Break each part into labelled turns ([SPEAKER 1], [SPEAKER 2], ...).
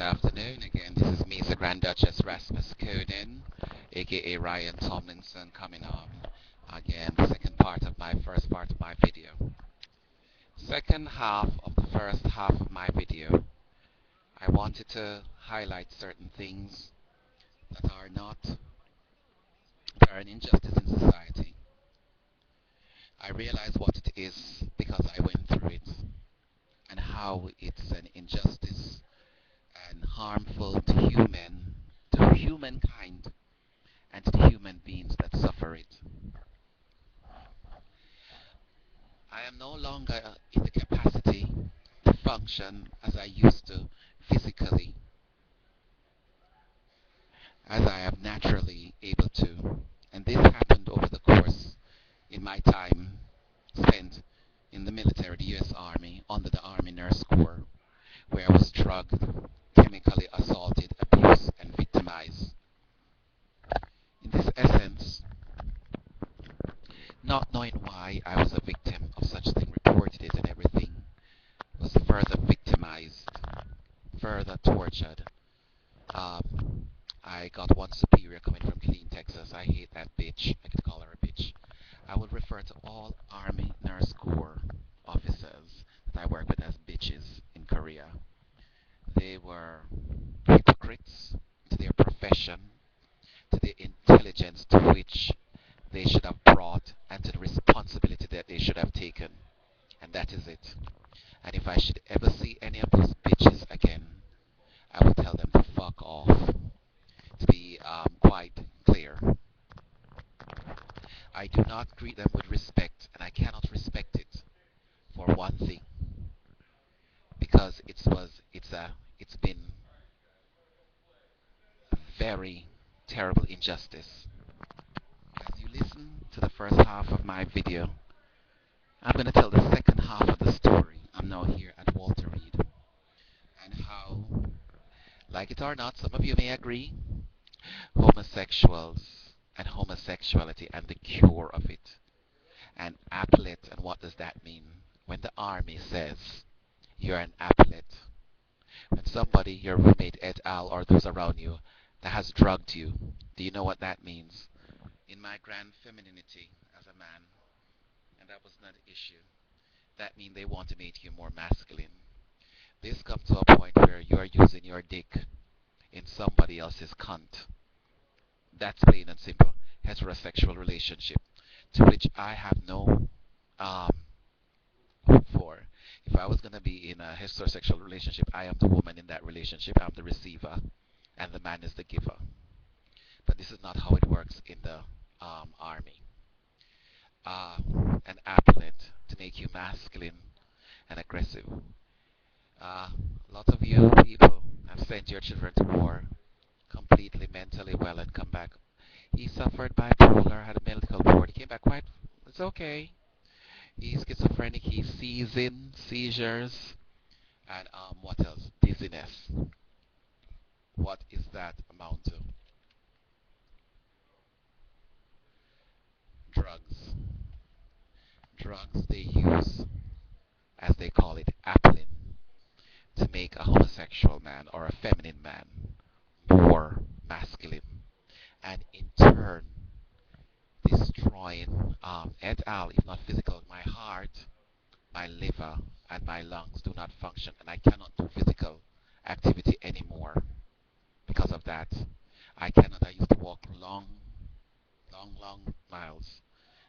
[SPEAKER 1] afternoon. Again, this is me, the Grand Duchess Rasmus Coden, aka Ryan Tomlinson, coming on. Again, the second part of my first part of my video. Second half of the first half of my video, I wanted to highlight certain things that are an injustice in society. I realize what it is because I went through it and how it's an injustice and harmful to humankind, and to the human beings that suffer it. I am no longer in the capacity to function as I used to physically, as I am naturally able to. And this happened over the course in my time spent in the military, the US Army, under the Army Nurse Corps, where I was drugged, chemically assaulted, abused, and victimized. In this essence, not knowing why I was a victim of such thing, reported it and everything, was further victimized, further tortured. I got one superior coming from Killeen, Texas. I hate that bitch. I could call her a bitch. I would refer to all Army Nurse Corps officers that I work with as bitches in Korea. They were hypocrites to their profession, to the intelligence to which they should have brought, and to the responsibility that they should have taken. And that is it. And if I should ever see any of those bitches again, I will tell them to fuck off. To be quite clear, I do not greet them with respect, and I cannot respect it for one thing, because it's been a very terrible injustice. As you listen to the first half of my video, I'm going to tell the second half of the story. I'm now here at Walter Reed, and how, like it or not, some of you may agree, homosexuals and homosexuality and the cure of it, and appellate, and what does that mean? When the army says you're an appellate, when somebody, your roommate et al, or those around you, that has drugged you, do you know what that means? In my grand femininity as a man, and that was not an issue, that means they want to make you more masculine. This comes to a point where you are using your dick in somebody else's cunt. That's plain and simple. Heterosexual relationship, to which I have no um, hope for. If I was going to be in a heterosexual relationship, I am the woman in that relationship. I'm the receiver, and the man is the giver. But this is not how it works in the army. Uh, an appellate to make you masculine and aggressive. A lot of you people have sent your children to war completely mentally well and come back. He suffered bipolar, had a medical board. He came back quite, it's okay. He's schizophrenic, he's seizing, seizures, and what else? Dizziness. What is that amount to? Drugs. Drugs they use, as they call it, appling, to make a homosexual man or a feminine man more masculine, and in turn destroying et al, if not physical. My heart, my liver, and my lungs do not function, and I cannot do physical activity anymore because of that. I cannot. I used to walk long miles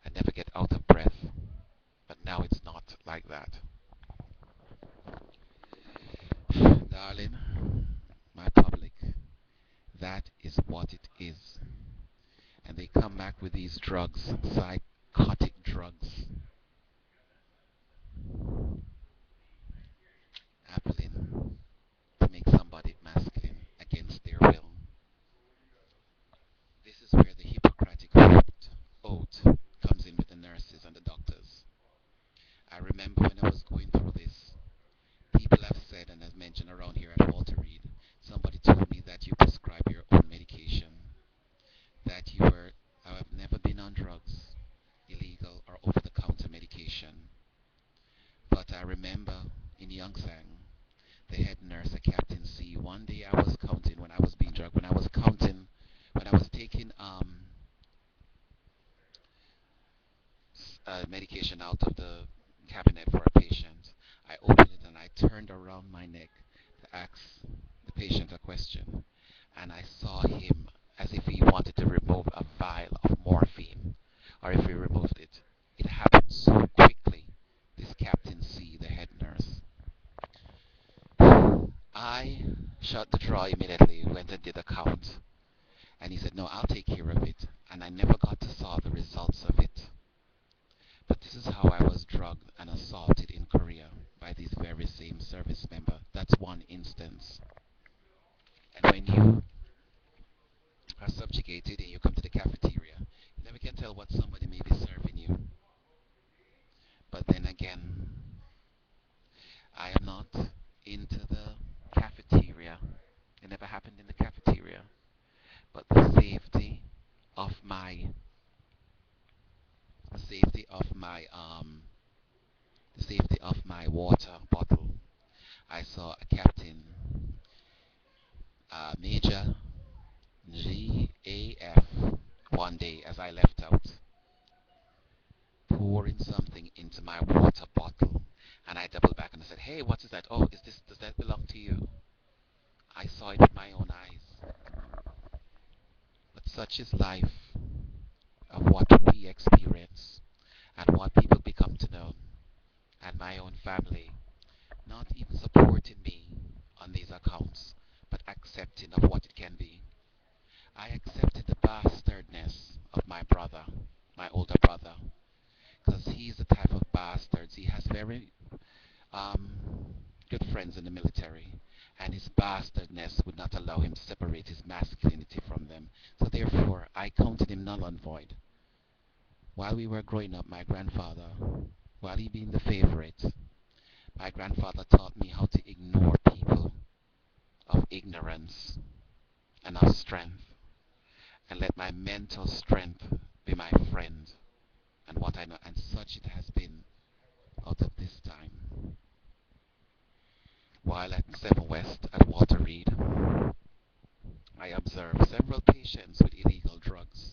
[SPEAKER 1] and never get out of breath, but now it's not like that. Darling, my public, that is what it is. And they come back with these drugs, psychotic drugs, appling, to make somebody masculine against their will. This is where the Hippocratic oath comes in with the nurses and the doctors. I remember when I was going through this, people have said, and as mentioned around here at Walter Reed, somebody told me that you prescribe your own medication, that you were, I have never been on drugs. one day I was counting when I was being drugged, when I was counting, when I was taking medication out of the cabinet for a patient. I opened it and I turned around my neck to ask the patient a question. And I saw him as if he wanted to remove a vial of morphine, or if he removed it. It happened so quickly. This Captain C, the head nurse. I shut the drawer immediately, went and did a count. And he said, no, I'll take care of it. And I never got to saw the results of it. But this is how I was drugged and assaulted in Korea by these very same service member. That's one instance. And when you are subjugated and you come to the cafeteria, you never can tell what somebody may be serving you. But then again, I am not into the cafeteria. It never happened in the cafeteria. But of my the safety of my the safety of my water bottle. I saw a captain, Major GAF, one day as I left out, pouring something into my water bottle. And I doubled back and I said, hey, what is that? Oh, does that belong to you? I saw it with my own eyes. But such is life, of what we experience and what people become to know. And my own family not even supporting me on these accounts, but accepting of what it can be. I accepted the bastardness of my brother, my older brother, because he's the type of bastards. He has very um, good friends in the military, and his bastardness would not allow him to separate his masculinity from them. So therefore, I counted him null and void. While we were growing up, my grandfather, while he being the favorite, my grandfather taught me how to ignore people of ignorance and of strength, and let my mental strength be my friend, and what I know, and such it has been out of this time. While at 7 West at Walter Reed, I observed several patients with illegal drugs.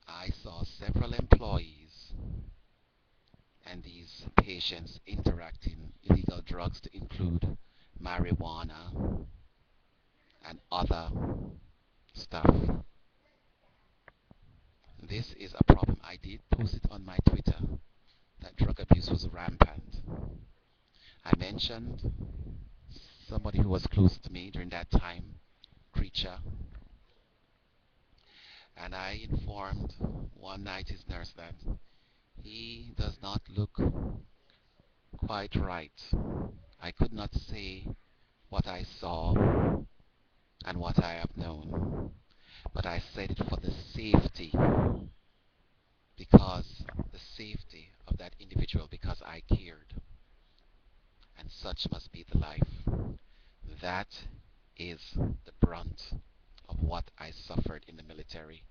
[SPEAKER 1] I saw several employees and these patients interacting illegal drugs to include marijuana and other stuff. This is a problem. I did post it on my Twitter that drug abuse was rampant. I mentioned somebody who was close to me during that time, Creature, and I informed one night his nurse that he does not look quite right. I could not say what I saw and what I have known, but I said it for the safety, because the safety of that individual, because I cared, and such must be the life. That is the brunt of what I suffered in the military,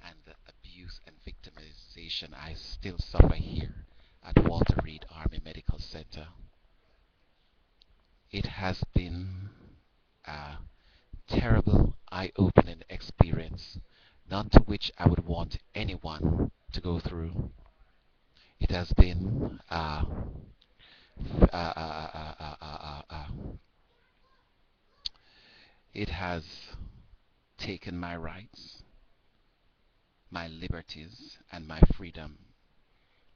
[SPEAKER 1] and the abuse and victimization I still suffer here at Walter Reed Army Medical Center. It has been a terrible, eye-opening experience, none to which I would want anyone to go through. It has been uh, uh, uh, uh, uh, uh, it has taken my rights, my liberties, and my freedom,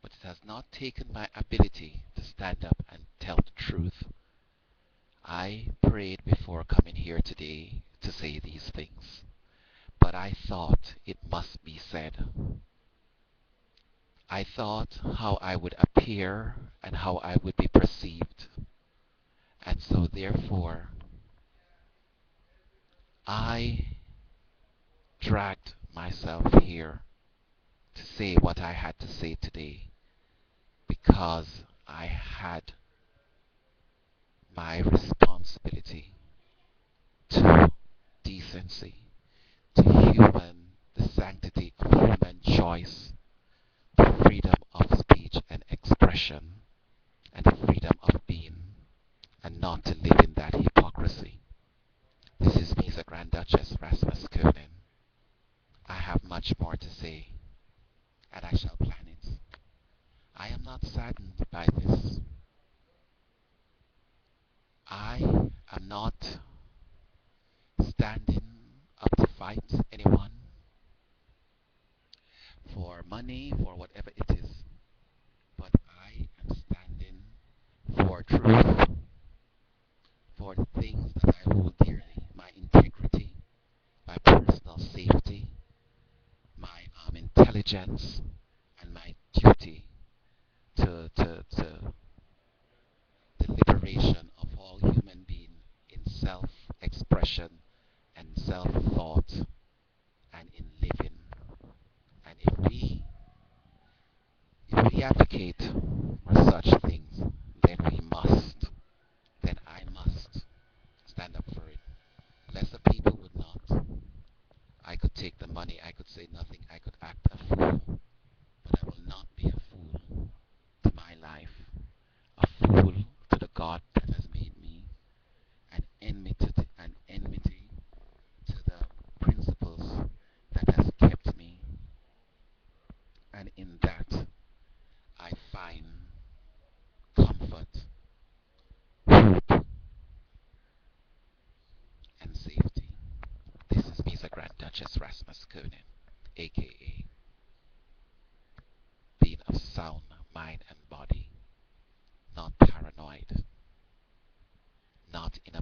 [SPEAKER 1] but it has not taken my ability to stand up and tell the truth. I prayed before coming here today to say these things, but I thought it must be said. I thought how I would appear and how I would be perceived, and so therefore I dragged myself here to say what I had to say today, because I had my responsibility to decency, to the sanctity of human choice, the freedom of speech and expression, and the freedom of being, and not to live in that not standing up to fight anyone for money, for whatever it is, but I am standing for truth, for the things that I hold dearly, my integrity, my personal safety, my intelligence, and my duty to the liberation of all human beings in self-expression and self-thought and in living. And if we advocate for such things, then we must, then I must stand up for it. Lesser people would not. I could take the money, I could say nothing, I could act a fool, but I will not be a fool to my life, a fool to the God that has made me, an enmity to the principles that has kept me, and in that I find comfort, hope, and safety. This is Misa Grand Duchess Rasmus Koenen, aka being of sound mind and body, not paranoid, not in a